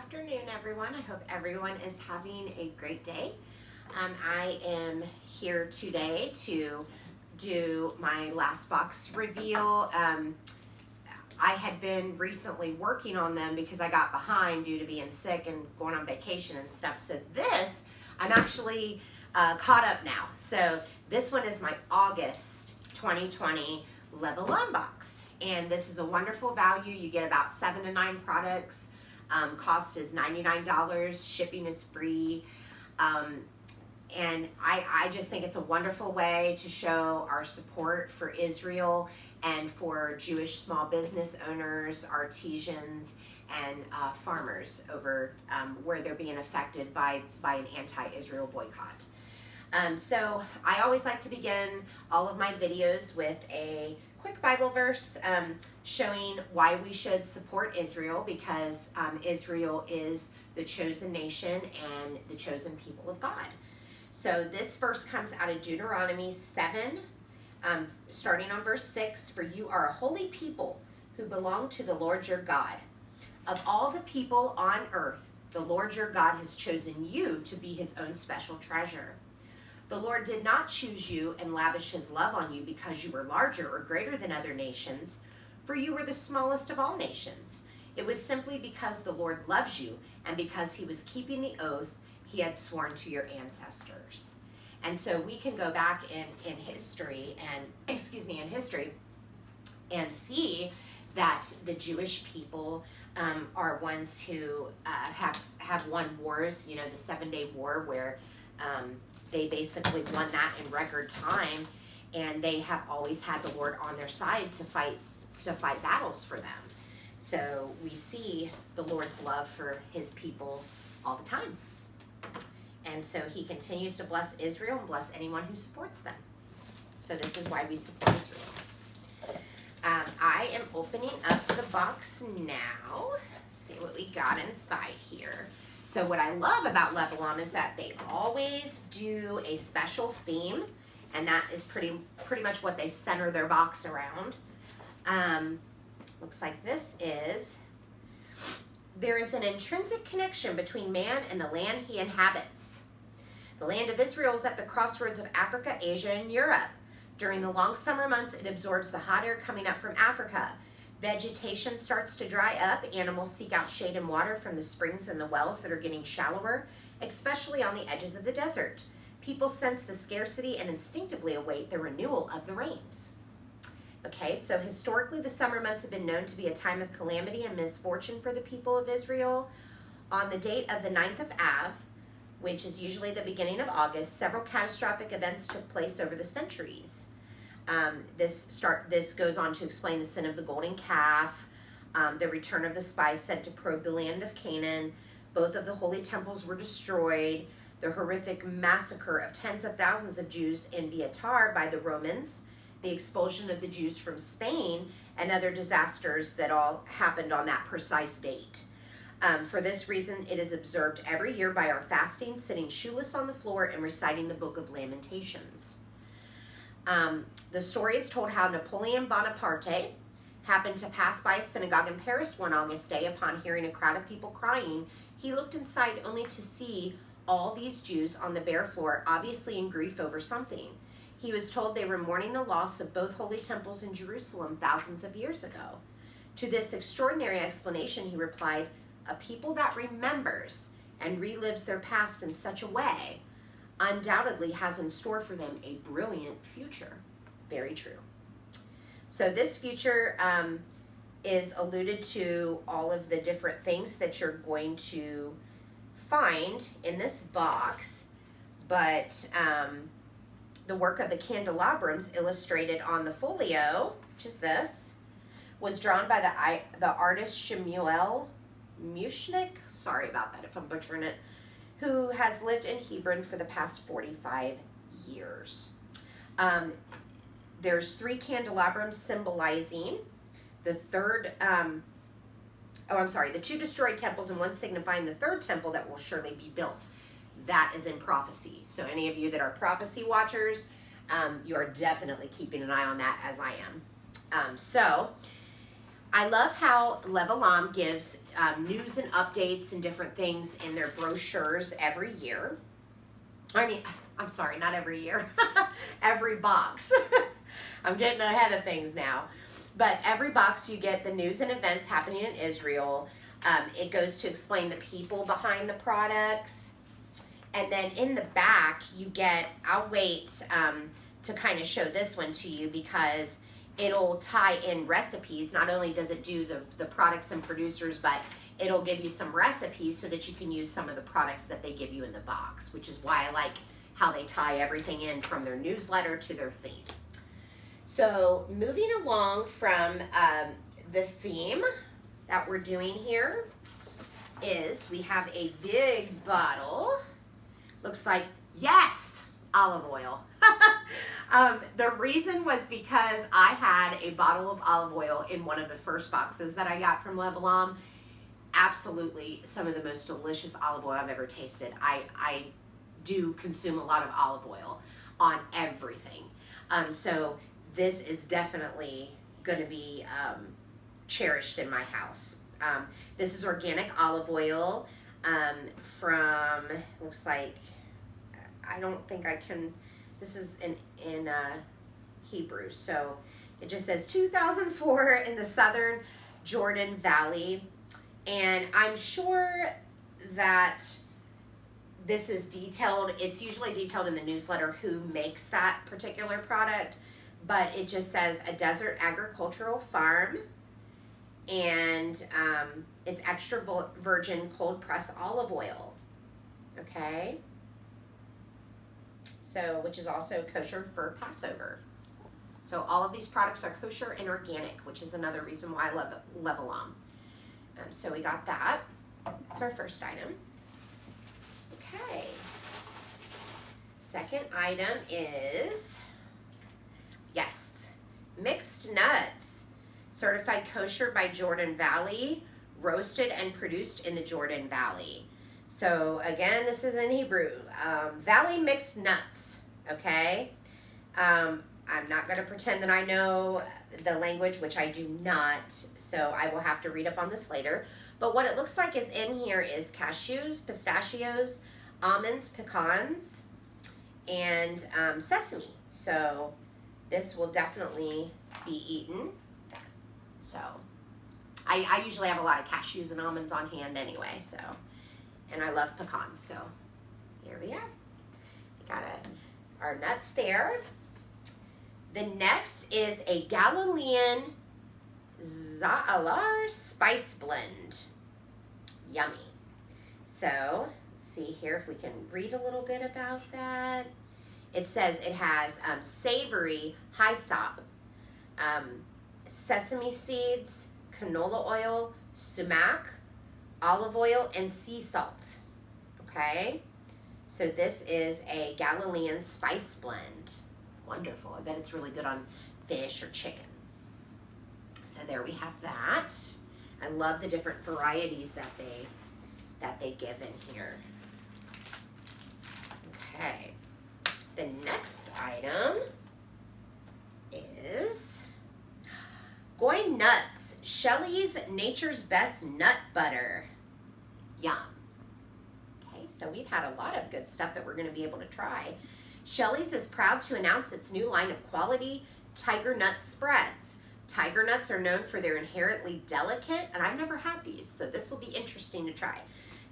afternoon, everyone. I hope everyone is having a great day. I am here today to do my last box reveal. I had been recently working on them because I got behind due to being sick and going on vacation and stuff. So this, I'm actually caught up now. So this one is my August 2020 Lev Haolam box. And this is a wonderful value. You get about 7 to 9 products. Cost is $99. Shipping is free. And I just think it's a wonderful way to show our support for Israel and for Jewish small business owners, artisans, and farmers over where they're being affected by an anti-Israel boycott. So I always like to begin all of my videos with a quick Bible verse showing why we should support Israel, because Israel is the chosen nation and the chosen people of God. So this verse comes out of Deuteronomy 7, starting on verse 6. For you are a holy people who belong to the Lord your God. Of all the people on earth, the Lord your God has chosen you to be his own special treasure. The Lord did not choose you and lavish his love on you because you were larger or greater than other nations, for you were the smallest of all nations. It was simply because the Lord loves you and because he was keeping the oath he had sworn to your ancestors. And so we can go back in history and see that the Jewish people are ones who have won wars. You know, the 7-Day War, where they basically won that in record time, and they have always had the Lord on their side to fight battles for them. So we see the Lord's love for his people all the time. And so he continues to bless Israel and bless anyone who supports them. So this is why we support Israel. I am opening up the box now. Let's see what we got inside here. So what I love about Lev Haolam is that they always do a special theme, and that is pretty much what they center their box around. Looks like this is, there is an intrinsic connection between man and the land he inhabits. The land of Israel is at the crossroads of Africa, Asia, and Europe. During the long summer months, it absorbs the hot air coming up from Africa. Vegetation starts to dry up. Animals seek out shade and water from the springs and the wells that are getting shallower, especially on the edges of the desert. People sense the scarcity and instinctively await the renewal of the rains. Okay, so historically the summer months have been known to be a time of calamity and misfortune for the people of Israel. On the date of the 9th of Av, which is usually the beginning of August, several catastrophic events took place over the centuries. This goes on to explain the sin of the golden calf, the return of the spies sent to probe the land of Canaan. Both of the holy temples were destroyed. The horrific massacre of tens of thousands of Jews in Beatar by the Romans, the expulsion of the Jews from Spain, and other disasters that all happened on that precise date. For this reason, it is observed every year by our fasting, sitting shoeless on the floor and reciting the Book of Lamentations. The story is told how Napoleon Bonaparte happened to pass by a synagogue in Paris one August day. Upon hearing a crowd of people crying, he looked inside only to see all these Jews on the bare floor, obviously in grief over something. He was told they were mourning the loss of both holy temples in Jerusalem thousands of years ago. To this extraordinary explanation, he replied, "A people that remembers and relives their past in such a way undoubtedly has in store for them a brilliant future." Very true. So this future is alluded to all of the different things that you're going to find in this box, but the work of the candelabras illustrated on the folio, which is this, was drawn by the artist Shemuel Mushnik, sorry about that if I'm butchering it, who has lived in Hebron for the past 45 years. There's 3 candelabras symbolizing the the 2 destroyed temples and 1 signifying the 3rd temple that will surely be built. That is in prophecy. So any of you that are prophecy watchers, you are definitely keeping an eye on that, as I am. So I love how Lev Haolam gives news and updates and different things in their brochures every year. I mean, I'm sorry, not every year. Every box. I'm getting ahead of things now. But every box you get the news and events happening in Israel. It goes to explain the people behind the products. And then in the back, you get, I'll wait to kind of show this one to you because it'll tie in recipes. Not only does it do the products and producers, but it'll give you some recipes so that you can use some of the products that they give you in the box, which is why I like how they tie everything in from their newsletter to their theme. So moving along from the theme that we're doing here is we have a big bottle. Looks like, yes, olive oil. The reason was because I had a bottle of olive oil in one of the first boxes that I got from Lev Haolam. Absolutely some of the most delicious olive oil I've ever tasted. I do consume a lot of olive oil on everything. So this is definitely going to be cherished in my house. This is organic olive oil from, looks like, I don't think I can, this is in Hebrew, so it just says 2004 in the southern Jordan Valley, and I'm sure that this is detailed. It's usually detailed in the newsletter who makes that particular product, but it just says a desert agricultural farm, and it's extra virgin cold press olive oil. Okay. So, which is also kosher for Passover. So all of these products are kosher and organic, which is another reason why I love Lev Haolam. So we got that. That's our first item. Okay. Second item is, yes, mixed nuts. Certified kosher by Jordan Valley, roasted and produced in the Jordan Valley. So again, this is in Hebrew. Valley mixed nuts, okay? I'm not going to pretend that I know the language, which I do not, so I will have to read up on this later. But what it looks like is in here is cashews, pistachios, almonds, pecans, and sesame. So this will definitely be eaten. So I usually have a lot of cashews and almonds on hand anyway, so, and I love pecans, so here we are. We got our nuts there. The next is a Galilean Za'alar spice blend. Yummy. So, see here if we can read a little bit about that. It says it has savory hyssop, sesame seeds, canola oil, sumac, olive oil, and sea salt. Okay? So this is a Galilean spice blend. Wonderful. I bet it's really good on fish or chicken. So there we have that. I love the different varieties that they give in here. Okay. The next item is Goy Nuts, Shelleys Nature's Best Nut Butter. Yum. Okay, so we've had a lot of good stuff that we're going to be able to try. Shelleys is proud to announce its new line of quality tiger nut spreads. Tiger nuts are known for their inherently delicate, and I've never had these, so this will be interesting to try.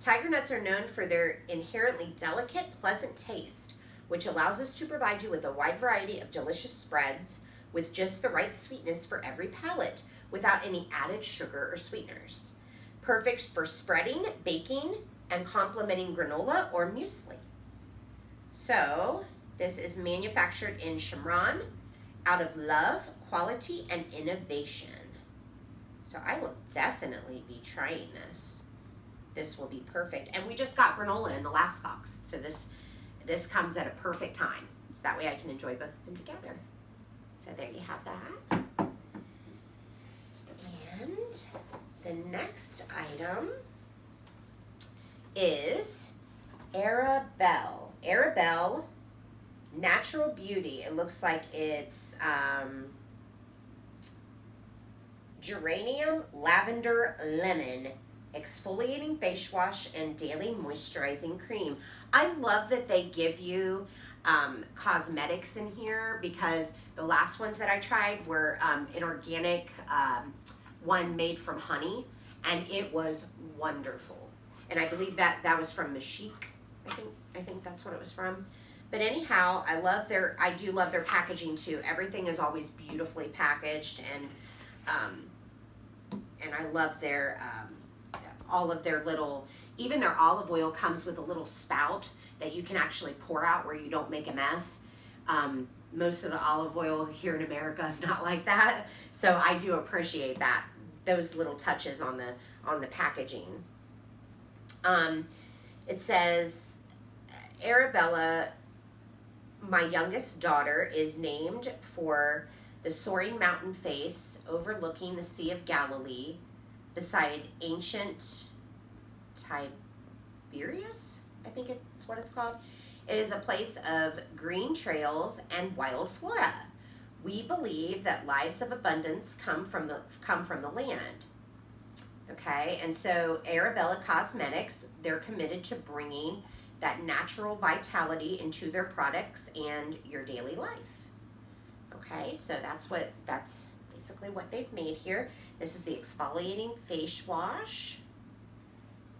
Tiger nuts are known for their inherently delicate, pleasant taste, which allows us to provide you with a wide variety of delicious spreads with just the right sweetness for every palate without any added sugar or sweeteners. Perfect for spreading, baking, and complementing granola or muesli. So, this is manufactured in Shomron out of love, quality, and innovation. So I will definitely be trying this. This will be perfect. And we just got granola in the last box. So this comes at a perfect time. So that way I can enjoy both of them together. So there you have that. And the next item is Belle. Belle Natural Beauty. It looks like it's Geranium Lavender Lemon Exfoliating Face Wash and Daily Moisturizing Cream. I love that they give you cosmetics in here, because the last ones that I tried were an organic one made from honey, and it was wonderful. And I believe that was from Meshique. I think that's what it was from. But anyhow, I do love their packaging too. Everything is always beautifully packaged, and I love their all of their little, even their olive oil comes with a little spout that you can actually pour out where you don't make a mess. Most of the olive oil here in America is not like that, so I do appreciate that, those little touches on the packaging. It says, Arabella, my youngest daughter, is named for the soaring mountain face overlooking the Sea of Galilee beside ancient Tiberias, I think it's what it's called. It is a place of green trails and wild flora. We believe that lives of abundance come from the land. Okay, and so Arabella Cosmetics, they're committed to bringing that natural vitality into their products and your daily life. Okay, so that's basically what they've made here. This is the exfoliating face wash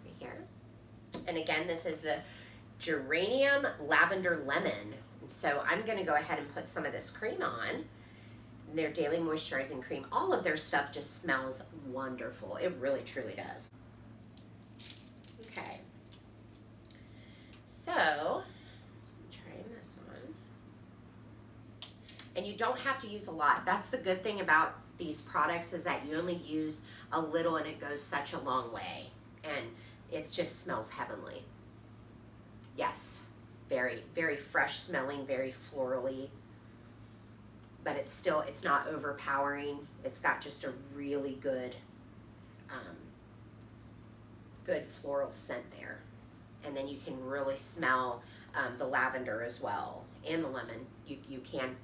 right here. And again, this is the Geranium Lavender Lemon. And so I'm going to go ahead and put some of this cream on. Their daily moisturizing cream. All of their stuff just smells wonderful. It really, truly does. Okay. So, I'm trying this on. And you don't have to use a lot. That's the good thing about these products, is that you only use a little and it goes such a long way. And it just smells heavenly. Yes, very, very fresh smelling, very florally. But it's not overpowering. It's got just a really good, good floral scent there. And then you can really smell the lavender as well, and the lemon. You can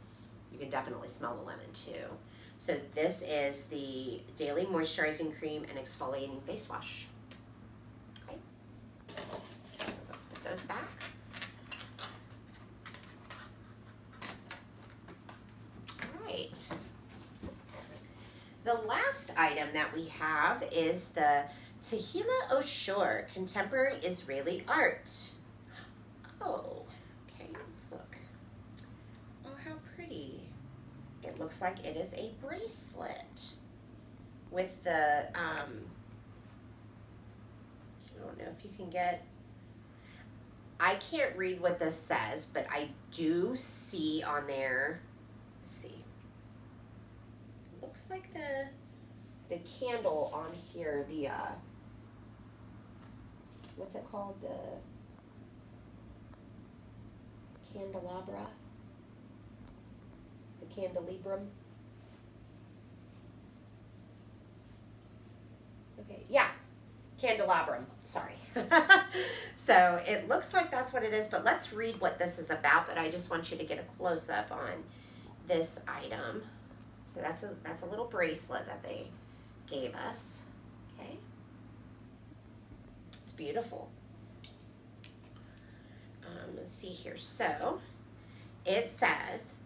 definitely smell the lemon too. So this is the Daily Moisturizing Cream and Exfoliating Face Wash. Okay, let's put those back. The last item that we have is the Tahila Oshore Contemporary Israeli Art. Oh, okay, let's look. Oh, how pretty. It looks like it is a bracelet with the, I don't know if you can get, I can't read what this says, but I do see on there, let's see. Looks like the candle on here, the what's it called, the candelabra, the candelabrum. Okay, yeah, candelabrum, sorry. So it looks like that's what it is, but let's read what this is about. But I just want you to get a close-up on this item. So that's a little bracelet that they gave us. Okay, it's beautiful. Let's see here. So it says,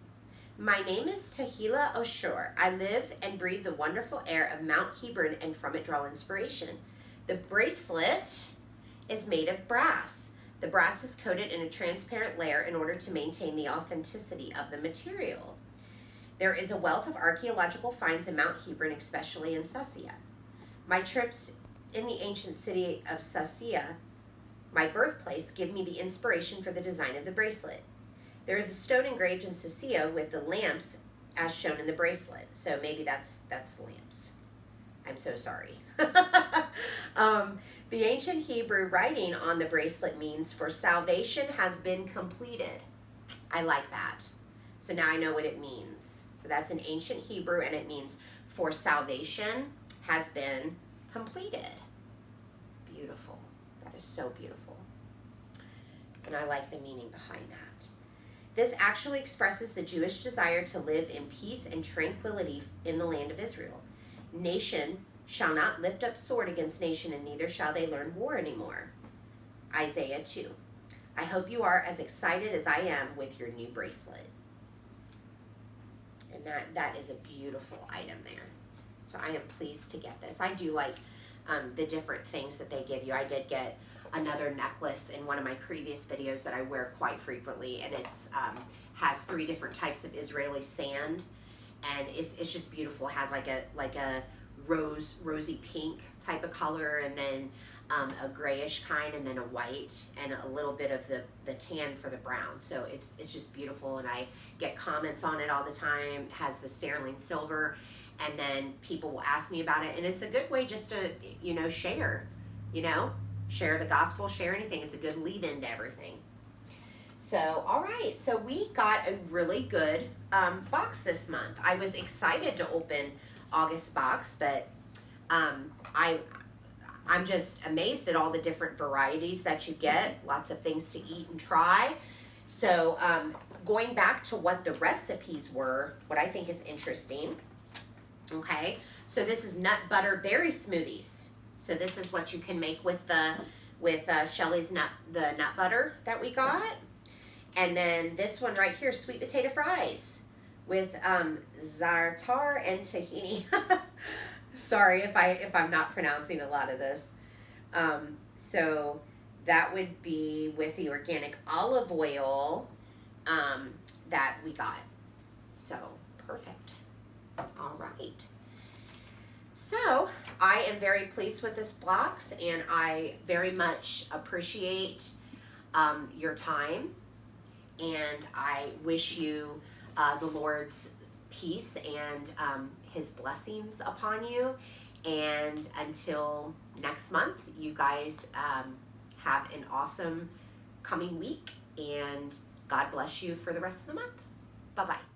my name is Tahila Oshore. I live and breathe the wonderful air of Mount Hebron and from it draw inspiration. The bracelet is made of brass. The brass is coated in a transparent layer in order to maintain the authenticity of the material. There is a wealth of archaeological finds in Mount Hebron, especially in Susia. My trips in the ancient city of Susia, my birthplace, give me the inspiration for the design of the bracelet. There is a stone engraved in Susia with the lamps as shown in the bracelet. So maybe that's lamps. I'm so sorry. The ancient Hebrew writing on the bracelet means for salvation has been completed. I like that. So now I know what it means. So that's in ancient Hebrew, and it means for salvation has been completed. Beautiful. That is so beautiful. And I like the meaning behind that. This actually expresses the Jewish desire to live in peace and tranquility in the land of Israel. Nation shall not lift up sword against nation, and neither shall they learn war anymore. Isaiah 2. I hope you are as excited as I am with your new bracelet. And that is a beautiful item there. So I am pleased to get this. I do like the different things that they give you. I did get another necklace in one of my previous videos that I wear quite frequently, and it's has 3 different types of Israeli sand, and it's just beautiful. It has like a rosy pink type of color, and then a grayish kind, and then a white, and a little bit of the tan for the brown. So it's just beautiful, and I get comments on it all the time. It has the sterling silver, and then people will ask me about it, and it's a good way just to, share, share the gospel, share anything. It's a good lead into everything. So, all right, so we got a really good box this month. I was excited to open August box, but I'm just amazed at all the different varieties that you get, lots of things to eat and try. So going back to what the recipes were, what I think is interesting, okay, so this is nut butter berry smoothies. So this is what you can make with Shelleys nut butter that we got. And then this one right here, sweet potato fries with za'atar and tahini. Sorry if I'm not pronouncing a lot of this. So that would be with the organic olive oil that we got. So perfect. All right. So I am very pleased with this box, and I very much appreciate your time, and I wish you the Lord's peace and his blessings upon you. And until next month, you guys have an awesome coming week, and God bless you for the rest of the month. Bye-bye.